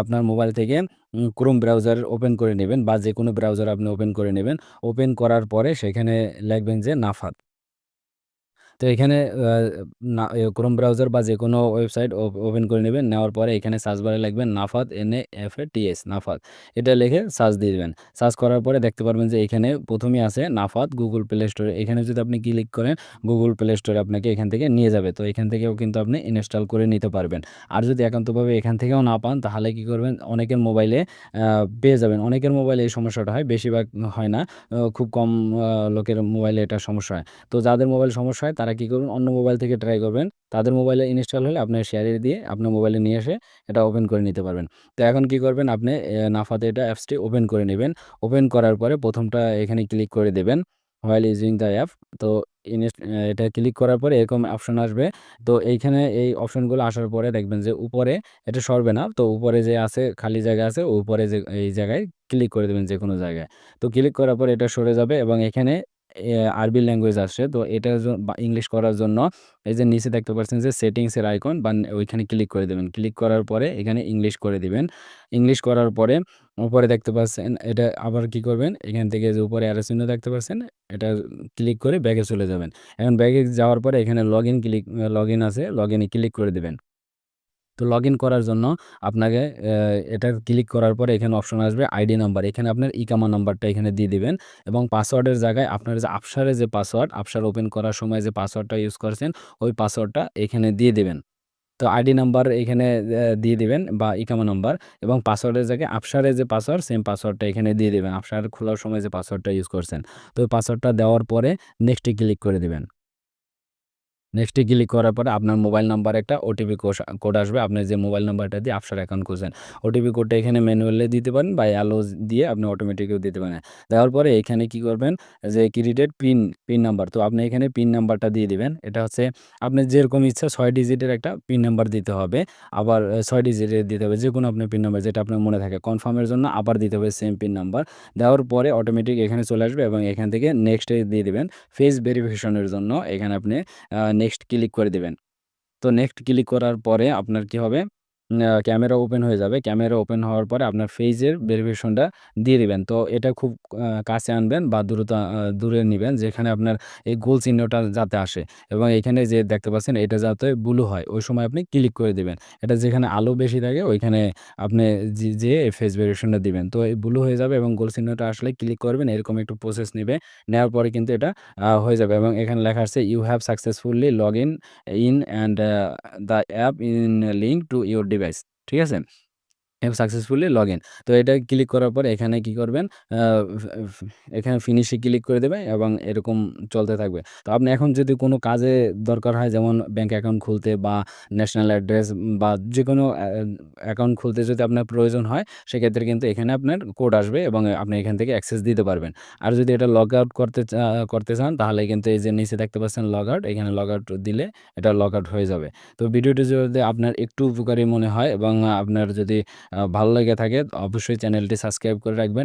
আপনার মোবাইল থেকে Chrome browser open করে নেবেন বা যেকোনো ব্রাউজার আপনি ওপেন করে নেবেন। ওপেন করার পরে সেখানে লিখবেন যে নাফাত। তো এখানে না ক্রোম ব্রাউজার বা যেকোনো ওয়েবসাইট ওপেন করে নেবেন। নেওয়ার পরে এখানে সার্চ বারে লিখবেন নাফাত NAFATS নাফাত। এটা লিখে সার্চ দিয়ে দিবেন। সার্চ করার পরে দেখতে পারবেন যে এখানে ১ম এই আছে নাফাত গুগল প্লে স্টোরে। এখানে যদি আপনি ক্লিক করেন গুগল প্লে স্টোরে আপনাকে এখান থেকে নিয়ে যাবে। তো এখান থেকেও কিন্তু আপনি ইনস্টল করে নিতে পারবেন। আর যদি একান্তভাবে এখান থেকেও না পান তাহলে কি করবেন, অনেকের মোবাইলে পেয়ে যাবেন। অনেকের মোবাইলে এই সমস্যাটা হয়, বেশিরভাগ হয় না। খুব কম লোকের মোবাইলে এটা সমস্যা হয়। তো যাদের মোবাইল সমস্যা হয় তারা কি করবেন, অন্য মোবাইল থেকে ট্রাই করবেন। তাদের মোবাইলে ইনস্টল হলে আপনার শেয়ারে দিয়ে আপনার মোবাইলে নিয়ে এসে এটা ওপেন করে নিতে পারবেন। তো এখন কি করবেন, আপনি নাফাতে এটা অ্যাপসটি ওপেন করে নেবেন। ওপেন করার পরে ১ম টা এখানে ক্লিক করে দেবেন হোয়াইল ইউজিং দ্য অ্যাপ। তো এটা ক্লিক করার পরে এরকম অপশন আসবে। তো এইখানে এই অপশনগুলো আসার পরে দেখবেন যে উপরে এটা সরবে না। তো উপরে যে আছে খালি জায়গা আছে, উপরে যে এই জায়গায় ক্লিক করে দেবেন যেকোনো জায়গায়। তো ক্লিক করার পরে এটা সরে যাবে এবং এখানে আরবি ল্যাঙ্গুয়েজ আসছে। তো এটার বা ইংলিশ করার জন্য এই যে নিচে দেখতে পাচ্ছেন যে সেটিংস এর আইকন বা ওইখানে ক্লিক করে দেবেন। ক্লিক করার পরে এখানে ইংলিশ করে দিবেন। ইংলিশ করার পরে উপরে দেখতে পাচ্ছেন এটা আবার কি করবেন, এখান থেকে যে উপরে অ্যারো চিহ্ন দেখতে পাচ্ছেন এটা ক্লিক করে ব্যাকে চলে যাবেন। এখন ব্যাকে যাওয়ার পরে এখানে লগইন আছে, লগইনে ক্লিক করে দিবেন। তো লগইন করার জন্য আপনাকে এটা ক্লিক করার পরে এখানে অপশন আসবে আইডি নাম্বার। এখানে আপনার ইকামা নাম্বারটা এখানে দিয়ে দিবেন এবং পাসওয়ার্ডের জায়গায় আপনার যে আফসারের যে পাসওয়ার্ড, আফসার ওপেন করার সময় যে পাসওয়ার্ডটা ইউজ করছেন, ওই পাসওয়ার্ডটা এখানে দিয়ে দিবেন। তো আইডি নাম্বার এখানে দিয়ে দিবেন বা ইকামা নাম্বার এবং পাসওয়ার্ডের জায়গায় আফসারের যে পাসওয়ার্ড, সেম পাসওয়ার্ডটা এখানে দিয়ে দিবেন। আফসার খোলার সময় যে পাসওয়ার্ডটা ইউজ করছেন। তো ওই পাসওয়ার্ডটা দেওয়ার পরে নেক্সট এ ক্লিক করে দিবেন। নেক্সটে ক্লিক করার পরে আপনার মোবাইল নাম্বারে একটা ওটিপি কোড আসবে। আপনি যে মোবাইল নাম্বারটা দিয়ে আফসার অ্যাকাউন্ট খুলছেন। ওটিপি কোডটা এখানে ম্যানুয়ালি দিতে পারেন বা অ্যালো দিয়ে আপনি অটোমেটিকও দিতে পারেন। দেওয়ার পরে এখানে কি করবেন, যে ক্রিয়েটেড পিন নাম্বার। তো আপনি এখানে পিন নাম্বারটা দিয়ে দিবেন। এটা হচ্ছে আপনার যেরকম ইচ্ছা ৬ ডিজিটের একটা পিন নাম্বার দিতে হবে। আবার ৬ ডিজিটের দিতে হবে। যেকোনো আপনার পিন নাম্বার যেটা আপনার মনে থাকে। কনফার্মের জন্য আবার দিতে হবে সেম পিন নাম্বার। দেওয়ার পরে অটোমেটিক এখানে চলে আসবে এবং এখান থেকে নেক্সট এ দিয়ে দিবেন। ফেস ভেরিফিকেশনের জন্য এখানে আপনি নেক্সট ক্লিক করে দিবেন। তো নেক্সট ক্লিক করার পরে আপনার কি হবে, ক্যামেরা ওপেন হয়ে যাবে। ক্যামেরা ওপেন হওয়ার পরে আপনার ফেজের ভেরিফিকেশনটা দিয়ে দিবেন। তো এটা খুব কাছে আনবেন বা দূরে নিবেন যেখানে আপনার এই গোল চিহ্নটা যাতে আসে এবং এখানে যে দেখতে পাচ্ছেন এটা যাতে ব্লু হয় ওই সময় আপনি ক্লিক করে দিবেন। এটা যেখানে আলো বেশি থাকে ওইখানে আপনি যেয়ে ফেস ভেরিফিকেশনটা দিবেন। তো এই ব্লু হয়ে যাবে এবং গোল চিহ্নটা আসলে ক্লিক করবেন। এরকম একটু প্রসেস নিবে। নেওয়ার পরে কিন্তু এটা হয়ে যাবে এবং এখানে লেখা আছে you have successfully log in and the app in link to your device. ঠিক আছে? Have successfully log in. তো এটা ক্লিক করার পরে এখানে কি করবেন, আ ফ ফ এখানে ফিনিশে ক্লিক করে দেবেন এবং এরকম চলতে থাকবে। তো আপনি এখন যদি কোনো কাজে দরকার হয় যেমন ব্যাংক অ্যাকাউন্ট খুলতে বা ন্যাশনাল অ্যাড্রেস বা যেকোনো অ্যাকাউন্ট খুলতে যদি আপনার প্রয়োজন হয় সেক্ষেত্রে কিন্তু এখানে আপনার কোড আসবে এবং আপনি এখান থেকে অ্যাক্সেস দিতে পারবেন। আর যদি এটা লগ আউট করতে চান তাহলে কিন্তু এই যে নিচে দেখতে পাচ্ছেন লগ আউট, এখানে লগ আউট দিলে এটা লগ আউট হয়ে যাবে। তো ভিডিওটি যদি আপনার একটু উপকারী মনে হয় এবং আপনার যদি ভালো লেগে থাকে অবশ্যই চ্যানেলটি সাবস্ক্রাইব করে রাখবেন।